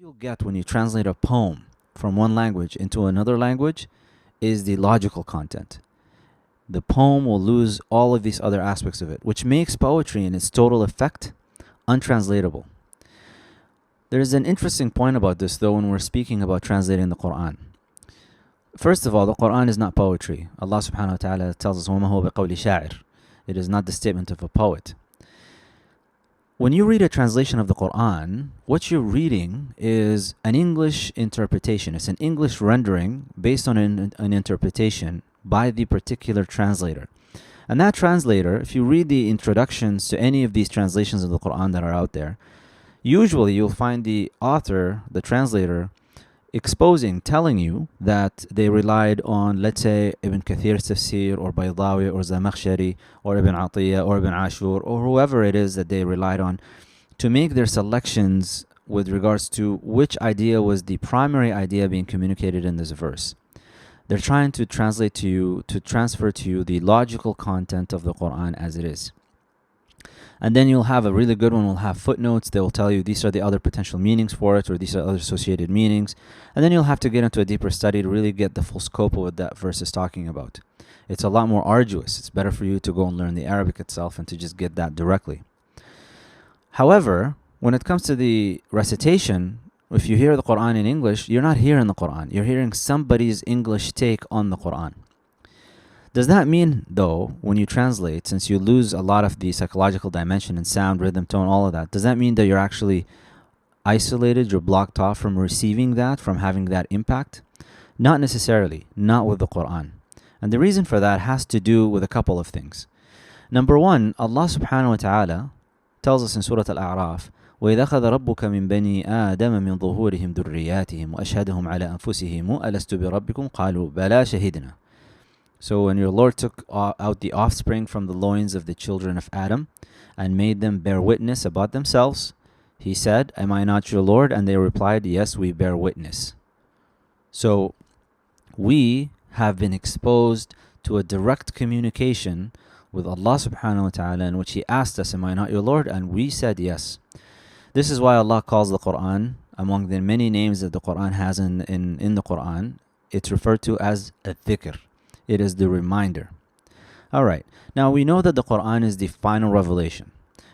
You'll get when you translate a poem from one language into another language is the logical content. The poem will lose all of these other aspects of it, which makes poetry in its total effect untranslatable. There's an interesting point about this, though, when we're speaking about translating the Quran. First of all, the Quran is not poetry. Allah subhanahu wa ta'ala tells us, وَمَا هُوَ بِقَوْلِ شَاعِرٍ. It is not the statement of a poet. When you read a translation of the Quran, what you're reading is an English interpretation. It's an English rendering based on an interpretation by the particular translator. And that translator, if you read the introductions to any of these translations of the Quran that are out there, usually you'll find the author, the translator, telling you that they relied on, let's say, Ibn Kathir's tafsir, or Baydawi, or Zamakhshari, or Ibn Atiyah, or Ibn Ashur, or whoever it is that they relied on to make their selections with regards to which idea was the primary idea being communicated in this verse. They're trying to translate to you, to transfer to you the logical content of the Quran as it is. And then you'll have a really good one, will have footnotes. They will tell you these are the other potential meanings for it, or these are other associated meanings. And then you'll have to get into a deeper study to really get the full scope of what that verse is talking about. It's a lot more arduous. It's better for you to go and learn the Arabic itself and to just get that directly. However, when it comes to the recitation, if you hear the Quran in English, you're not hearing the Quran. You're hearing somebody's English take on the Quran. Does that mean, though, when you translate, since you lose a lot of the psychological dimension and sound, rhythm, tone, all of that, does that mean that you're actually isolated, you're blocked off from receiving that, from having that impact? Not necessarily, not with the Quran. And the reason for that has to do with a couple of things. Number one, Allah subhanahu wa ta'ala tells us in Surah Al-A'raf, وَإِذَا أَخَذَ رَبُّكَ مِنْ بَنِي آدَمَ مِنْ ظُهُورِهِمْ ذُرِّيَّاتِهِمْ وَأَشْهَدَهُمْ عَلَى أَنفُسِهِمْ أَلَسْتُ بِرَبِّكُمْ قَالُوا بَلَا شَهِدْنَا. So when your Lord took out the offspring from the loins of the children of Adam and made them bear witness about themselves, he said, "Am I not your Lord?" And they replied, "Yes, we bear witness." So we have been exposed to a direct communication with Allah subhanahu wa ta'ala in which He asked us, "Am I not your Lord?" And we said yes. This is why Allah calls the Quran, among the many names that the Quran has in the Quran, it's referred to as a dhikr. It is the reminder. All right. Now we know that the Quran is the final revelation.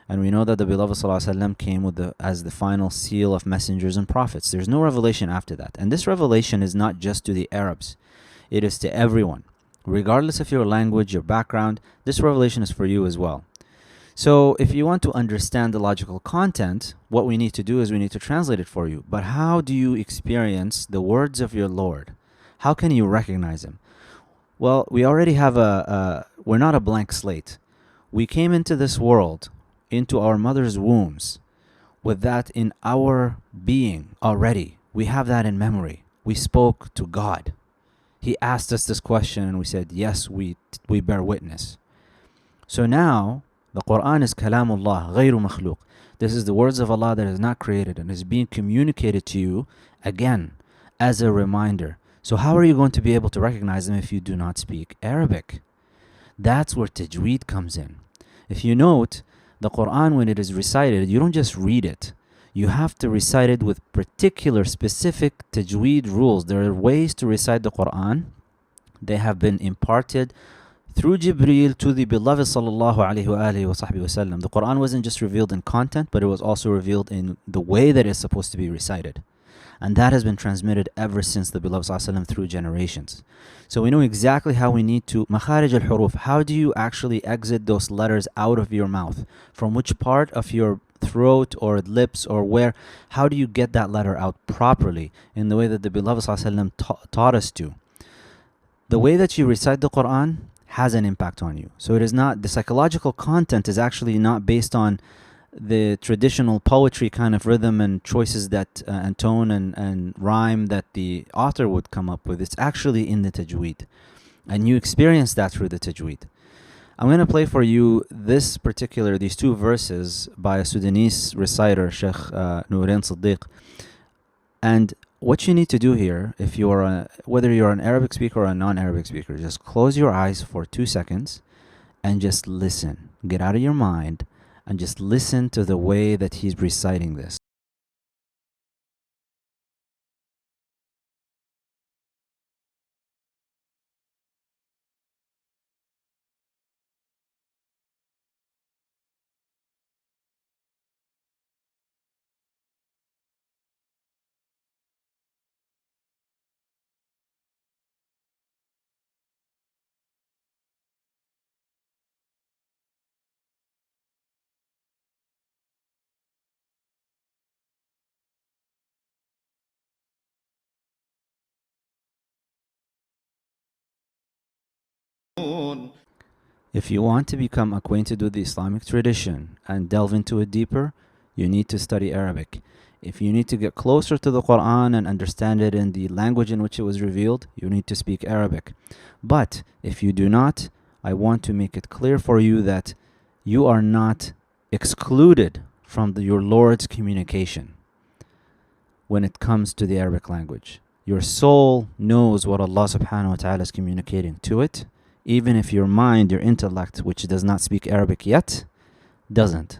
And we know that the beloved ﷺ came as the final seal of messengers and prophets. There's no revelation after that. And this revelation is not just to the Arabs. It is to everyone. Regardless of your language, your background, this revelation is for you as well. So if you want to understand the logical content, what we need to do is we need to translate it for you. But how do you experience the words of your Lord? How can you recognize Him? Well, we already have we're not a blank slate. We came into this world, into our mother's wombs, with that in our being already. We have that in memory. We spoke to God. He asked us this question and we said, yes, we bear witness. So now, the Quran is kalamullah, غayru makhluq. This is the words of Allah that is not created and is being communicated to you, again, as a reminder. So how are you going to be able to recognize them if you do not speak Arabic? That's where tajweed comes in. If you note, the Quran, when it is recited, you don't just read it. You have to recite it with particular, specific tajweed rules. There are ways to recite the Quran. They have been imparted through Jibreel to the beloved sallallahu alaihi wasallam. The Quran wasn't just revealed in content, but it was also revealed in the way that it's supposed to be recited. And that has been transmitted ever since the beloved ﷺ through generations. So we know exactly how we need to, makharij al-huruf, how do you actually exit those letters out of your mouth? From which part of your throat or lips or where? How do you get that letter out properly in the way that the beloved ﷺ taught us to? The way that you recite the Quran has an impact on you. So it is not, the psychological content is actually not based on the traditional poetry kind of rhythm and choices that and tone and rhyme that the author would come up with. It's actually in the tajweed, and you experience that through the tajweed. I'm going to play for you these two verses by a Sudanese reciter, Sheikh Nourein Siddiq. And what you need to do here, if you are whether you're an Arabic speaker or a non-Arabic speaker, just close your eyes for 2 seconds and just listen. Get out of your mind and just listen to the way that he's reciting this. If you want to become acquainted with the Islamic tradition and delve into it deeper, you need to study Arabic. If you need to get closer to the Quran and understand it in the language in which it was revealed, you need to speak Arabic. But if you do not, I want to make it clear for you that you are not excluded from your Lord's communication when it comes to the Arabic language. Your soul knows what Allah subhanahu wa ta'ala is communicating to it, even if your mind, your intellect, which does not speak Arabic yet, doesn't.